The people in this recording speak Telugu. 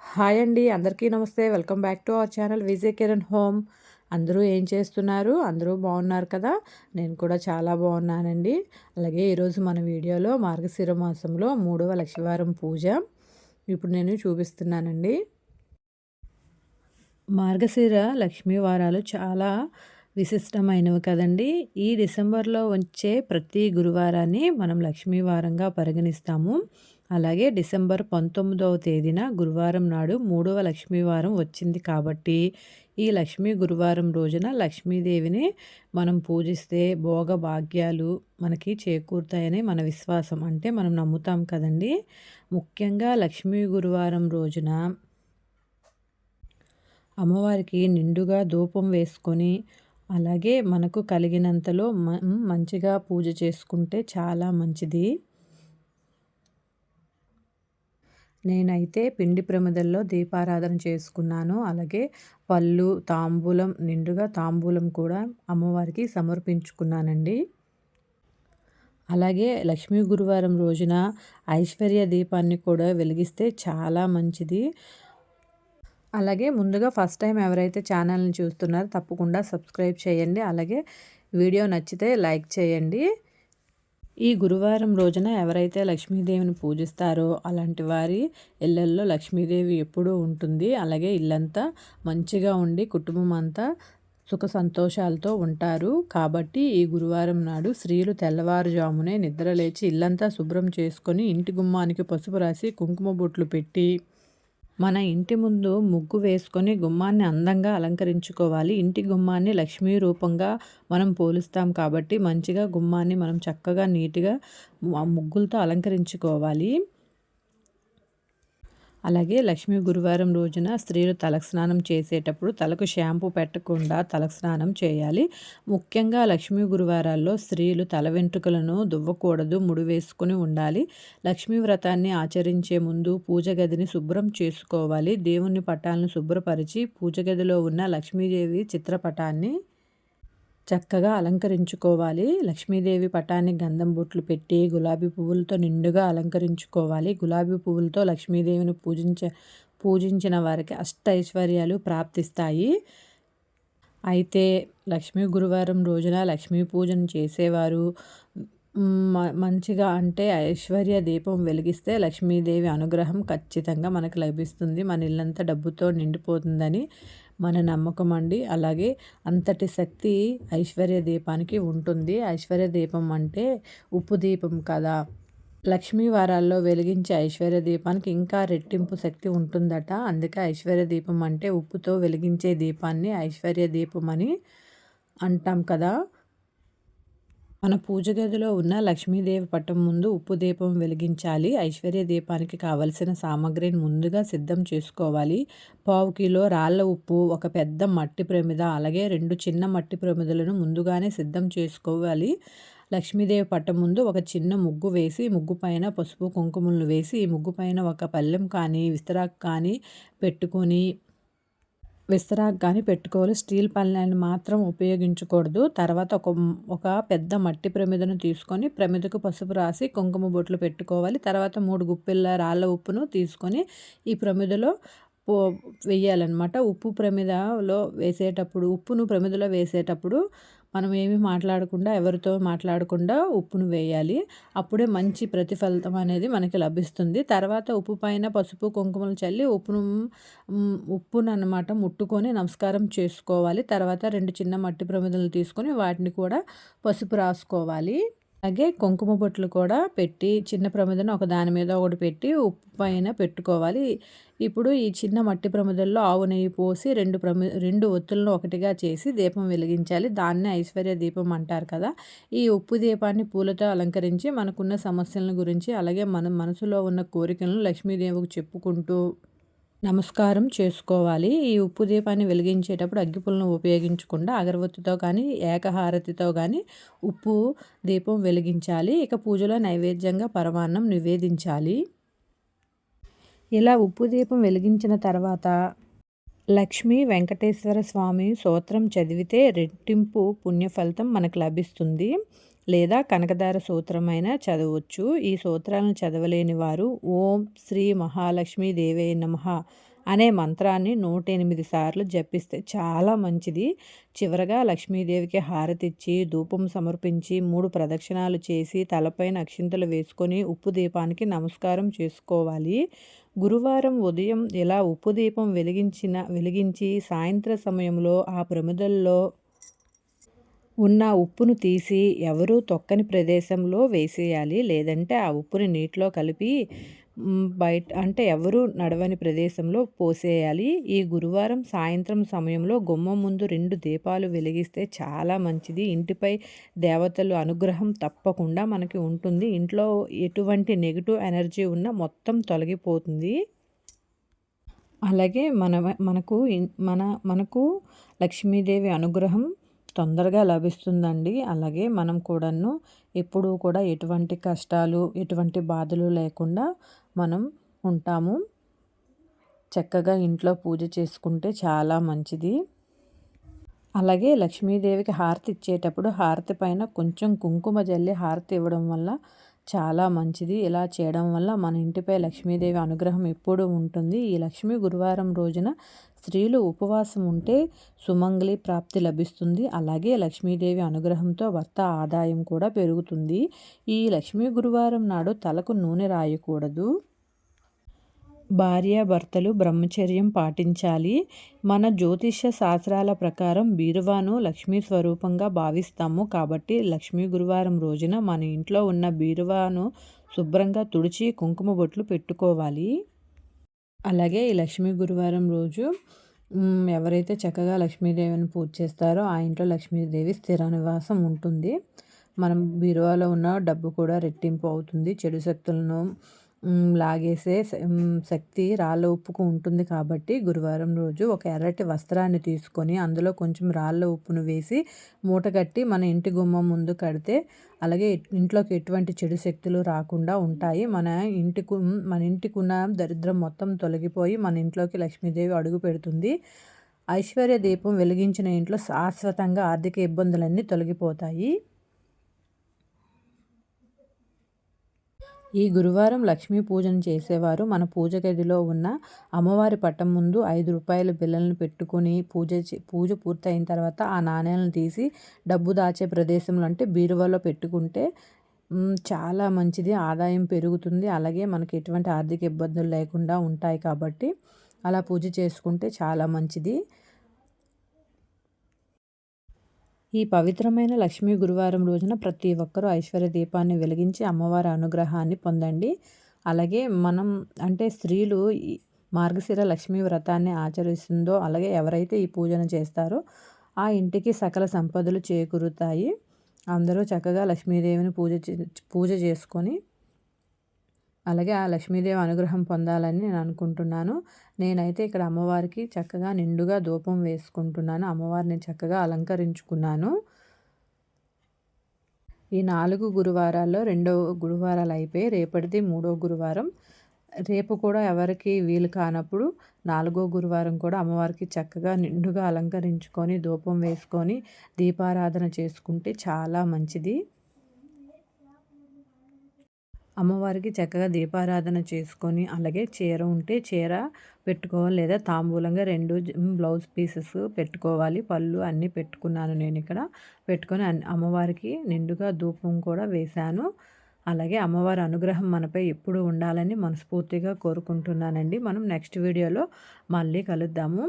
హాయ్ అండి. అందరికీ నమస్తే. Welcome back to our channel Vijay Kiran home. అందరూ ఏం చేస్తున్నారు? అందరూ బాగున్నారు కదా! నేను కూడా చాలా బాగున్నానండి. అలాగే ఈరోజు మన వీడియోలో మార్గశిర మాసంలో 3వ లక్షవారం పూజ ఇప్పుడు నేను చూపిస్తున్నానండి. మార్గశిర లక్ష్మీ వారాలు చాలా విశిష్టమైనవి కదండీ! ఈ డిసెంబర్‌లో వచ్చే ప్రతి గురువారాన్ని మనం లక్ష్మీ వారంగా పరిగణిస్తాము. అలాగే డిసెంబర్ 19వ తేదీన గురువారం నాడు 3వ లక్ష్మీ వారం వచ్చింది కాబట్టి, ఈ లక్ష్మీ గురువారం రోజున లక్ష్మీదేవిని మనం పూజిస్తే భోగభాగ్యాలు మనకి చేకూరుతాయని మన విశ్వాసం. అంటే మనం నమ్ముతాం కదండీ! ముఖ్యంగా లక్ష్మీ గురువారం రోజున అమ్మవారికి నిండుగా ధూపం వేసుకొని, అలాగే మనకు కలిగినంతలో మంచిగా పూజ చేసుకుంటే చాలా మంచిది. నేనైతే పిండి ప్రమిదల్లో దీపారాధన చేసుకున్నాను. అలాగే పళ్ళు, తాంబూలం నిండుగా తాంబూలం కూడా అమ్మవారికి సమర్పించుకున్నానండి. అలాగే లక్ష్మీ గురువారం రోజున ఐశ్వర్య దీపాన్ని కూడా వెలిగిస్తే చాలా మంచిది. అలాగే ముందుగా ఫస్ట్ టైం ఎవరైతే ఛానల్ని చూస్తున్నారో తప్పకుండా సబ్స్క్రైబ్ చేయండి. అలాగే వీడియో నచ్చితే లైక్ చేయండి. ఈ గురువారం రోజున ఎవరైతే లక్ష్మీదేవిని పూజిస్తారో అలాంటి వారి ఇళ్ళల్లో లక్ష్మీదేవి ఎప్పుడూ ఉంటుంది. అలాగే ఇల్లంతా మంచిగా ఉండి కుటుంబం అంతా సుఖ సంతోషాలతో ఉంటారు. కాబట్టి ఈ గురువారం నాడు స్త్రీలు తెల్లవారుజామునే నిద్రలేచి ఇల్లంతా శుభ్రం చేసుకొని ఇంటి గుమ్మానికి పసుపు రాసి కుంకుమ బొట్లు పెట్టి మన ఇంటి ముందు ముగ్గు వేసుకొని గుమ్మాన్ని అందంగా అలంకరించుకోవాలి. ఇంటి గుమ్మాన్ని లక్ష్మీ రూపంగా మనం పోలుస్తాం కాబట్టి మంచిగా గుమ్మాన్ని మనం చక్కగా నీట్‌గా ముగ్గులతో అలంకరించుకోవాలి. అలాగే లక్ష్మీ గురువారం రోజున స్త్రీలు తలస్నానం చేసేటప్పుడు తలకు షాంపూ పెట్టకుండా తలస్నానం చేయాలి. ముఖ్యంగా లక్ష్మీ గురువారాల్లో స్త్రీలు తల వెంట్రుకలను దువ్వకూడదు, ముడి వేసుకుని ఉండాలి. లక్ష్మీ వ్రతాన్ని ఆచరించే ముందు పూజ గదిని శుభ్రం చేసుకోవాలి. దేవుని పటాలను శుభ్రపరిచి పూజ గదిలో ఉన్న లక్ష్మీదేవి చిత్రపటాన్ని చక్కగా అలంకరించుకోవాలి. లక్ష్మీదేవి పటానికి గంధం బొట్లు పెట్టి గులాబీ పువ్వులతో నిండుగా అలంకరించుకోవాలి. గులాబీ పువ్వులతో లక్ష్మీదేవిని పూజించిన వారికి అష్టైశ్వర్యాలు ప్రాప్తిస్తాయి. అయితే లక్ష్మీ గురువారం రోజున లక్ష్మీ పూజను చేసేవారు మంచిగా అంటే ఐశ్వర్య దీపం వెలిగిస్తే లక్ష్మీదేవి అనుగ్రహం ఖచ్చితంగా మనకు లభిస్తుంది. మన ఇల్లంతా డబ్బుతో నిండిపోతుందని మన నమ్మకం అండి. అలాగే అంతటి శక్తి ఐశ్వర్య దీపానికి ఉంటుంది. ఐశ్వర్య దీపం అంటే ఉప్పు దీపం కదా! లక్ష్మీ వారాల్లో వెలిగించే ఐశ్వర్య దీపానికి ఇంకా రెట్టింపు శక్తి ఉంటుందట. అందుకే ఐశ్వర్య దీపం అంటే ఉప్పుతో వెలిగించే దీపాన్ని ఐశ్వర్య దీపం అని అంటాం కదా! మన పూజ గదిలో ఉన్న లక్ష్మీదేవి పటం ముందు ఉప్పు దీపం వెలిగించాలి. ఐశ్వర్య దీపానికి కావలసిన సామాగ్రిని ముందుగా సిద్ధం చేసుకోవాలి. పావు కిలో రాళ్ళ ఉప్పు, ఒక పెద్ద మట్టి ప్రమిద, అలాగే 2 చిన్న మట్టి ప్రమిదలను ముందుగానే సిద్ధం చేసుకోవాలి. లక్ష్మీదేవి పటం ముందు ఒక చిన్న ముగ్గు వేసి, ముగ్గు పైన పసుపు కుంకుమలను వేసి, ఈ ముగ్గు పైన ఒక పళ్ళెం కానీ విస్తరాకు కానీ పెట్టుకొని విస్తరాకు కానీ పెట్టుకోవాలి. స్టీల్ పళ్ళాన్ని మాత్రం ఉపయోగించకూడదు. తర్వాత ఒక పెద్ద మట్టి ప్రమిదను తీసుకొని ప్రమిదకు పసుపు రాసి కుంకుమ బొట్లు పెట్టుకోవాలి. తర్వాత 3 గుప్పిళ్ళ రాళ్ళ ఉప్పును తీసుకొని ఈ ప్రమిదలో పో వెయ్యాలన్నమాట. ఉప్పును ప్రమిదలో వేసేటప్పుడు మనం ఏమీ మాట్లాడకుండా, ఎవరితో మాట్లాడకుండా ఉప్పును వేయాలి. అప్పుడే మంచి ప్రతిఫలితం అనేది మనకి లభిస్తుంది. తర్వాత ఉప్పు పైన పసుపు కుంకుమలు చల్లి ఉప్పునన్నమాట ముట్టుకొని నమస్కారం చేసుకోవాలి. తర్వాత 2 చిన్న మట్టి ప్రమిదలు తీసుకొని వాటిని కూడా పసుపు రాసుకోవాలి. అలాగే కుంకుమ బొట్లు కూడా పెట్టి చిన్న ప్రమిదను ఒక దాని మీద ఒకటి పెట్టి ఉప్పు పైన పెట్టుకోవాలి. ఇప్పుడు ఈ చిన్న మట్టి ప్రమిదల్లో ఆవు నెయ్యి పోసి 2 ఒత్తులను ఒకటిగా చేసి దీపం వెలిగించాలి. దాన్నే ఐశ్వర్య దీపం అంటారు కదా! ఈ ఉప్పు దీపాన్ని పూలతో అలంకరించి మనకున్న సమస్యల గురించి, అలాగే మన మనసులో ఉన్న కోరికలను లక్ష్మీదేవికి చెప్పుకుంటూ నమస్కారం చేసుకోవాలి. ఈ ఉప్పు దీపాన్ని వెలిగించేటప్పుడు అగ్గిపుల్లను ఉపయోగించకుండా అగరవత్తితో కానీ, ఏకహారతితో కానీ ఉప్పు దీపం వెలిగించాలి. ఇక పూజలో నైవేద్యంగా పరమాన్నం నివేదించాలి. ఇలా ఉప్పు దీపం వెలిగించిన తర్వాత లక్ష్మీ వెంకటేశ్వర స్వామి స్తోత్రం చదివితే రెట్టింపు పుణ్యఫలితం మనకు లభిస్తుంది. లేదా కనకదార సూత్రమైనా చదవచ్చు. ఈ సూత్రాలను చదవలేని వారు ఓం శ్రీ మహాలక్ష్మీ దేవే నమః అనే మంత్రాన్ని 108 సార్లు జపిస్తే చాలా మంచిది. చివరగా లక్ష్మీదేవికి హారతిచ్చి, ధూపం సమర్పించి 3 ప్రదక్షిణాలు చేసి, తలపైన అక్షింతలు వేసుకొని ఉప్పు దీపానికి నమస్కారం చేసుకోవాలి. గురువారం ఉదయం ఇలా ఉప్పు దీపం వెలిగించి సాయంత్ర సమయంలో ఆ ప్రమిదల్లో ఉన్న ఉప్పును తీసి ఎవరూ తొక్కని ప్రదేశంలో వేసేయాలి. లేదంటే ఆ ఉప్పుని నీటిలో కలిపి బయట అంటే ఎవరూ నడవని ప్రదేశంలో పోసేయాలి. ఈ గురువారం సాయంత్రం సమయంలో గుమ్మం ముందు 2 దీపాలు వెలిగిస్తే చాలా మంచిది. ఇంటిపై దేవతలు అనుగ్రహం తప్పకుండా మనకి ఉంటుంది. ఇంట్లో ఎటువంటి నెగెటివ్ ఎనర్జీ ఉన్నా మొత్తం తొలగిపోతుంది. అలాగే మనకు లక్ష్మీదేవి అనుగ్రహం తొందరగా లభిస్తుందండి. అలాగే మనం కూడాను ఎప్పుడూ కూడా ఎటువంటి కష్టాలు, ఎటువంటి బాధలు లేకుండా మనం ఉంటాము. చక్కగా ఇంట్లో పూజ చేసుకుంటే చాలా మంచిది. అలాగే లక్ష్మీదేవికి హారతి ఇచ్చేటప్పుడు హారతి పైన కొంచెం కుంకుమ జల్లి హారతి ఇవ్వడం వల్ల చాలా మంచిది. ఇలా చేయడం వల్ల మన ఇంటిపై లక్ష్మీదేవి అనుగ్రహం ఎప్పుడూ ఉంటుంది. ఈ లక్ష్మీ గురువారం రోజున స్త్రీలు ఉపవాసం ఉంటే సుమంగళి ప్రాప్తి లభిస్తుంది. అలాగే లక్ష్మీదేవి అనుగ్రహంతో భర్త ఆదాయం కూడా పెరుగుతుంది. ఈ లక్ష్మీ గురువారం నాడు తలకు నూనె రాయకూడదు. భార్యాభర్తలు బ్రహ్మచర్యం పాటించాలి. మన జ్యోతిష్య శాస్త్రాల ప్రకారం బీరువాను లక్ష్మీ స్వరూపంగా భావిస్తాము. కాబట్టి లక్ష్మీ గురువారం రోజున మన ఇంట్లో ఉన్న బీరువాను శుభ్రంగా తుడిచి కుంకుమ బొట్లు పెట్టుకోవాలి. అలాగే ఈ లక్ష్మీ గురువారం రోజు ఎవరైతే చక్కగా లక్ష్మీదేవిని పూజ చేస్తారో ఆ ఇంట్లో లక్ష్మీదేవి స్థిర నివాసం ఉంటుంది. మనం బీరువాలో ఉన్న డబ్బు కూడా రెట్టింపు అవుతుంది. చెడు శక్తులను లాగేసే శక్తి రాళ్ళ ఉప్పుకు ఉంటుంది. కాబట్టి గురువారం రోజు ఒక ఎర్రటి వస్త్రాన్ని తీసుకొని అందులో కొంచెం రాళ్ళ ఉప్పును వేసి మూట కట్టి మన ఇంటి గుమ్మం ముందు కడితే అలాగే ఇంట్లోకి ఎటువంటి చెడు శక్తులు రాకుండా ఉంటాయి. మన ఇంటికున్న దరిద్రం మొత్తం తొలగిపోయి మన ఇంట్లోకి లక్ష్మీదేవి అడుగు పెడుతుంది. ఐశ్వర్య దీపం వెలిగించిన ఇంట్లో శాశ్వతంగా ఆర్థిక ఇబ్బందులన్నీ తొలగిపోతాయి. ఈ గురువారం లక్ష్మీ పూజను చేసేవారు మన పూజ గదిలో ఉన్న అమ్మవారి పటం ముందు 5 రూపాయల బిళ్ళలను పెట్టుకొని పూజ పూర్తయిన తర్వాత ఆ నాణేలను తీసి డబ్బు దాచే ప్రదేశంలో అంటే బీరువాలో పెట్టుకుంటే చాలా మంచిది. ఆదాయం పెరుగుతుంది. అలాగే మనకి ఎటువంటి ఆర్థిక ఇబ్బందులు లేకుండా ఉంటాయి. కాబట్టి అలా పూజ చేసుకుంటే చాలా మంచిది. ఈ పవిత్రమైన లక్ష్మీ గురువారం రోజున ప్రతి ఒక్కరూ ఐశ్వర్య దీపాన్ని వెలిగించి అమ్మవారి అనుగ్రహాన్ని పొందండి. అలాగే మనం అంటే స్త్రీలు ఈ మార్గశిర లక్ష్మీ వ్రతాన్ని ఆచరిస్తుందో అలాగే ఎవరైతే ఈ పూజను చేస్తారో ఆ ఇంటికి సకల సంపదలు చేకూరుతాయి. అందరూ చక్కగా లక్ష్మీదేవిని పూజ చేసుకొని అలాగే ఆ లక్ష్మీదేవి అనుగ్రహం పొందాలని నేను అనుకుంటున్నాను. నేనైతే ఇక్కడ అమ్మవారికి చక్కగా నిండుగా ధూపం వేసుకుంటున్నాను. అమ్మవారిని చక్కగా అలంకరించుకున్నాను. ఈ 4 గురువారాల్లో 2 గురువారాలు అయిపోయి రేపటిది 3వ గురువారం. రేపు కూడా ఎవరికి వీలు కానప్పుడు 4వ గురువారం కూడా అమ్మవారికి చక్కగా నిండుగా అలంకరించుకొని ధూపం వేసుకొని దీపారాధన చేసుకుంటే చాలా మంచిది. అమ్మవారికి చక్కగా దీపారాధన చేసుకొని అలాగే చీర ఉంటే చీర పెట్టుకోవాలి లేదా తాంబూలంగా 2 బ్లౌజ్ పీసెస్ పెట్టుకోవాలి. పళ్ళు అన్నీ పెట్టుకున్నాను నేను ఇక్కడ. పెట్టుకొని అమ్మవారికి నిండుగా ధూపం కూడా వేశాను. అలాగే అమ్మవారి అనుగ్రహం మనపై ఎప్పుడూ ఉండాలని మనస్ఫూర్తిగా కోరుకుంటున్నానండి. మనం నెక్స్ట్ వీడియోలో మళ్ళీ కలుద్దాము.